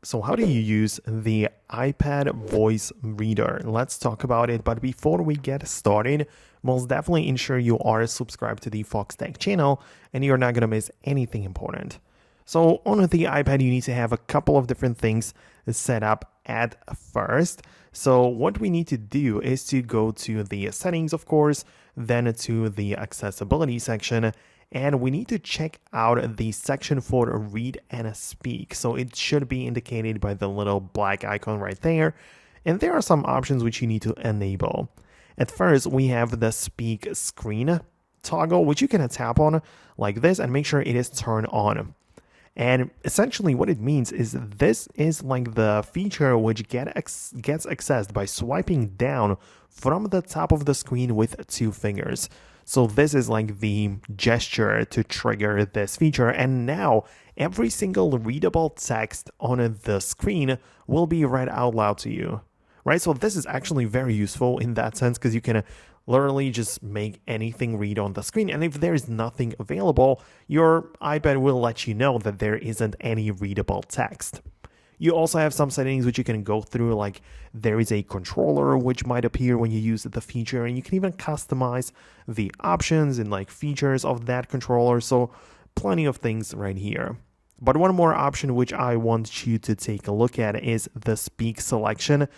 So how do you use the iPad voice reader? Let's talk about it. But before we get started, most definitely ensure you are subscribed to the Foxtecc channel and you're not going to miss anything important. So on the iPad, you need to have a couple of different things set up at first. So what we need to do is to go to the settings, of course, then to the accessibility section, and we need to check out the section for read and speak. So it should be indicated by the little black icon right there. And there are some options which you need to enable. At first, we have the speak screen toggle, which you can tap on like this and make sure it is turned on. And essentially what it means is this is like the feature which gets accessed by swiping down from the top of the screen with two fingers. So this is like the gesture to trigger this feature. And now every single readable text on the screen will be read out loud to you, right? So this is actually very useful in that sense because you can literally just make anything read on the screen. And if there's nothing available, your iPad will let you know that there isn't any readable text. You also have some settings which you can go through, like there is a controller which might appear when you use the feature, and you can even customize the options and like features of that controller. So plenty of things right here. But one more option which I want you to take a look at is the speak selection.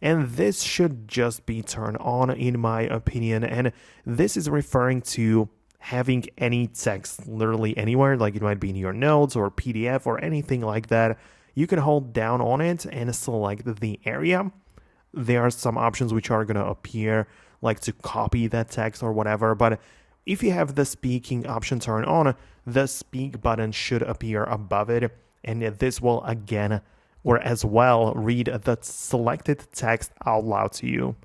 And this should just be turned on in my opinion. And this is referring to having any text literally anywhere, like it might be in your notes or PDF or anything like that. You can hold down on it and select the area. There are some options which are going to appear, like to copy that text or whatever. But if you have the speaking option turned on, the speak button should appear above it. And this will again, or as well, read the selected text out loud to you.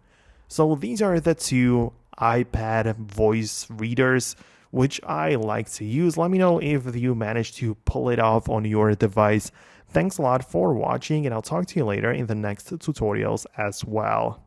So these are the two iPad voice readers which I like to use. Let me know if you managed to pull it off on your device. Thanks a lot for watching, and I'll talk to you later in the next tutorials as well.